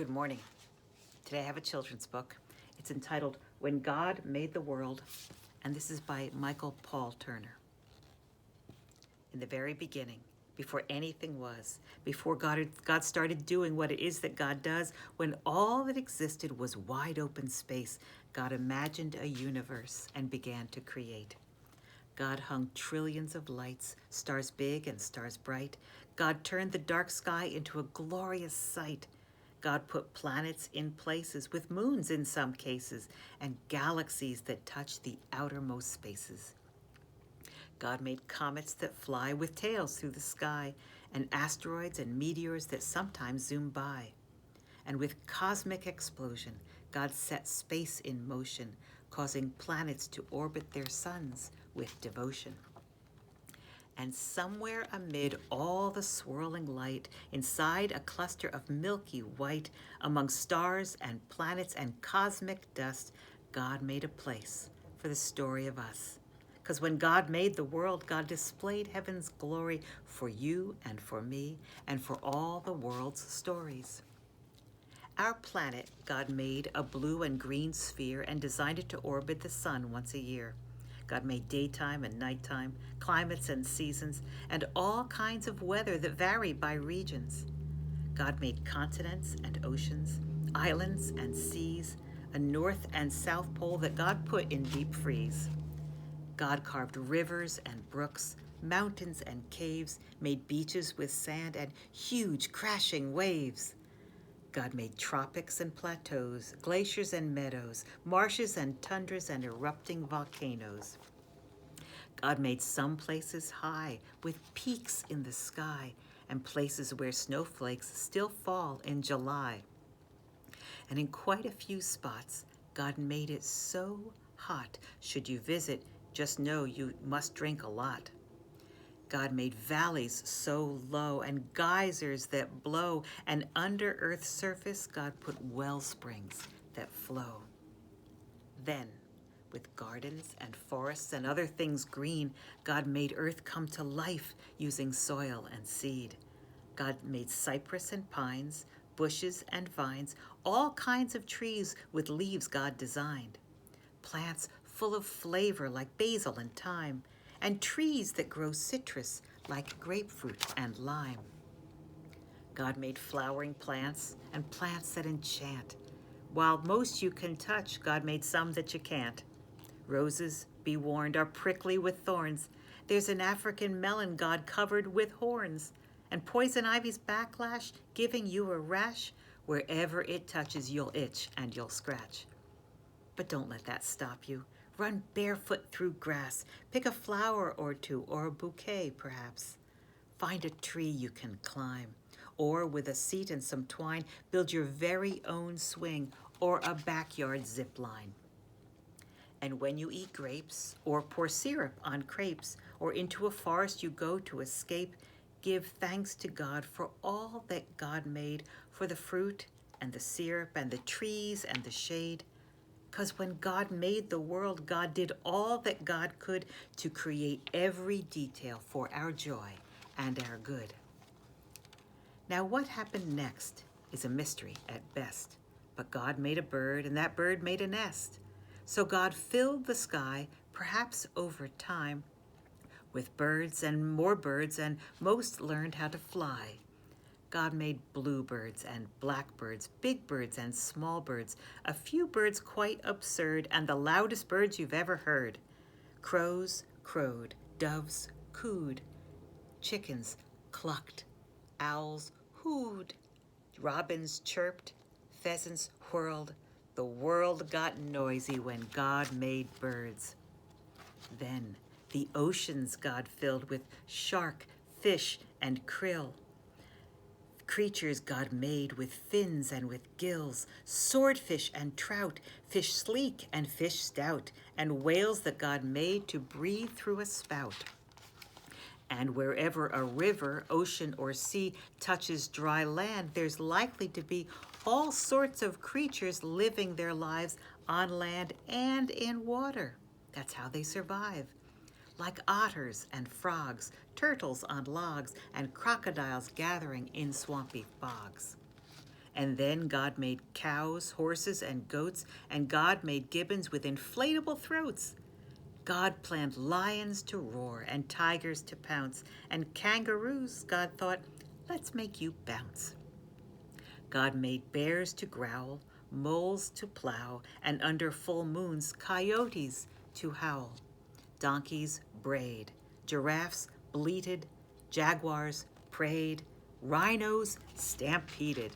Good morning. Today I have a children's book. It's entitled When God Made the World, and this is by Michael Paul Turner. In the very beginning, before anything was, before God started doing what it is that God does, when all that existed was wide open space, God imagined a universe and began to create. God hung trillions of lights, stars big and stars bright. God turned the dark sky into a glorious sight. God put planets in places, with moons in some cases, and galaxies that touch the outermost spaces. God made comets that fly with tails through the sky, and asteroids and meteors that sometimes zoom by. And with cosmic explosion, God set space in motion, causing planets to orbit their suns with devotion. And somewhere amid all the swirling light, inside a cluster of milky white, among stars and planets and cosmic dust, God made a place for the story of us. 'Cause when God made the world, God displayed heaven's glory for you and for me and for all the world's stories. Our planet, God made a blue and green sphere and designed it to orbit the sun once a year. God made daytime and nighttime, climates and seasons, and all kinds of weather that vary by regions. God made continents and oceans, islands and seas, a north and south pole that God put in deep freeze. God carved rivers and brooks, mountains and caves, made beaches with sand and huge crashing waves. God made tropics and plateaus, glaciers and meadows, marshes and tundras and erupting volcanoes. God made some places high with peaks in the sky and places where snowflakes still fall in July. And in quite a few spots, God made it so hot, should you visit, just know you must drink a lot. God made valleys so low and geysers that blow, and under Earth's surface, God put well springs that flow. Then, with gardens and forests and other things green, God made Earth come to life using soil and seed. God made cypress and pines, bushes and vines, all kinds of trees with leaves God designed. Plants full of flavor like basil and thyme, and trees that grow citrus like grapefruit and lime. God made flowering plants and plants that enchant. While most you can touch, God made some that you can't. Roses, be warned, are prickly with thorns. There's an African melon God covered with horns, and poison ivy's backlash giving you a rash. Wherever it touches, you'll itch and you'll scratch. But don't let that stop you. Run barefoot through grass. Pick a flower or two, or a bouquet, perhaps. Find a tree you can climb, or with a seat and some twine, build your very own swing or a backyard zip line. And when you eat grapes, or pour syrup on crepes, or into a forest you go to escape, give thanks to God for all that God made, for the fruit and the syrup and the trees and the shade. 'Cause when God made the world, God did all that God could to create every detail for our joy and our good. Now, what happened next is a mystery at best. But God made a bird, and that bird made a nest. So God filled the sky, perhaps over time, with birds and more birds, and most learned how to fly. God made bluebirds and blackbirds, big birds and small birds, a few birds quite absurd, and the loudest birds you've ever heard. Crows crowed, doves cooed, chickens clucked, owls hooed, robins chirped, pheasants whirled. The world got noisy when God made birds. Then the oceans God filled with shark, fish, and krill. Creatures God made with fins and with gills, swordfish and trout, fish sleek and fish stout, and whales that God made to breathe through a spout. And wherever a river, ocean, or sea touches dry land, there's likely to be all sorts of creatures living their lives on land and in water. That's how they survive. Like otters and frogs, turtles on logs, and crocodiles gathering in swampy bogs. And then God made cows, horses, and goats, and God made gibbons with inflatable throats. God planned lions to roar and tigers to pounce, and kangaroos, God thought, let's make you bounce. God made bears to growl, moles to plow, and under full moons, coyotes to howl. Donkeys brayed, giraffes bleated, jaguars prayed, rhinos stampeded.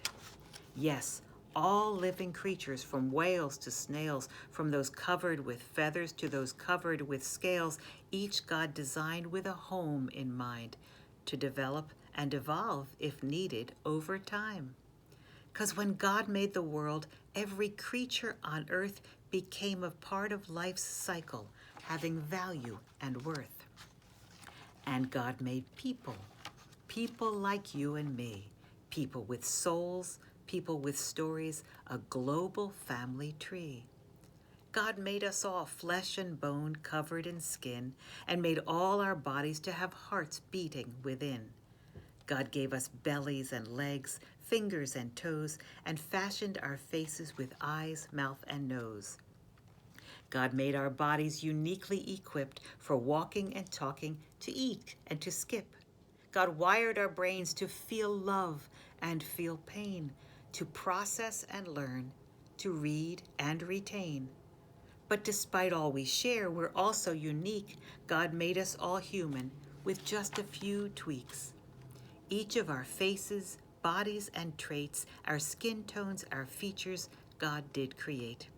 Yes, all living creatures, from whales to snails, from those covered with feathers to those covered with scales, each God designed with a home in mind to develop and evolve, if needed, over time. 'Cause when God made the world, every creature on earth became a part of life's cycle, having value and worth. And God made people, people like you and me, people with souls, people with stories, a global family tree. God made us all flesh and bone covered in skin, and made all our bodies to have hearts beating within. God gave us bellies and legs, fingers and toes, and fashioned our faces with eyes, mouth, and nose. God made our bodies uniquely equipped for walking and talking, to eat and to skip. God wired our brains to feel love and feel pain, to process and learn, to read and retain. But despite all we share, we're also unique. God made us all human with just a few tweaks. Each of our faces, bodies, and traits, our skin tones, our features, God did create.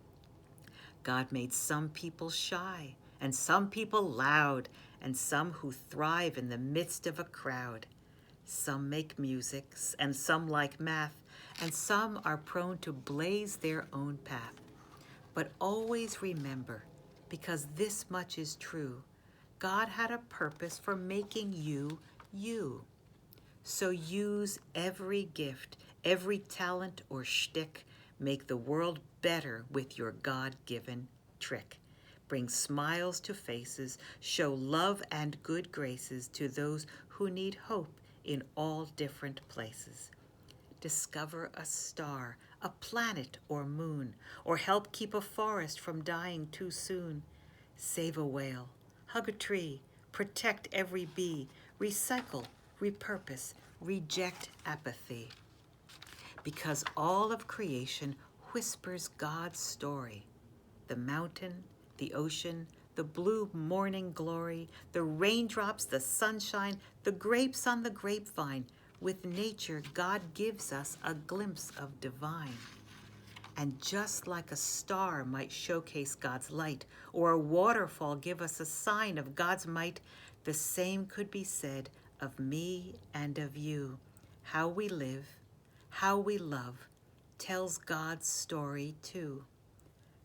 God made some people shy, and some people loud, and some who thrive in the midst of a crowd. Some make music, and some like math, and some are prone to blaze their own path. But always remember, because this much is true, God had a purpose for making you, you. So use every gift, every talent or shtick. Make the world better with your God-given trick. Bring smiles to faces, show love and good graces to those who need hope in all different places. Discover a star, a planet or moon, or help keep a forest from dying too soon. Save a whale, hug a tree, protect every bee, recycle, repurpose, reject apathy. Because all of creation whispers God's story. The mountain, the ocean, the blue morning glory, the raindrops, the sunshine, the grapes on the grapevine. With nature, God gives us a glimpse of divine. And just like a star might showcase God's light, or a waterfall give us a sign of God's might, the same could be said of me and of you. How we live, how we love, tells God's story too.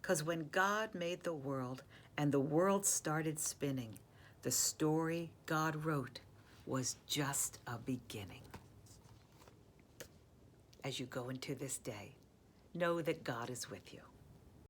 'Cause when God made the world and the world started spinning, the story God wrote was just a beginning. As you go into this day, know that God is with you.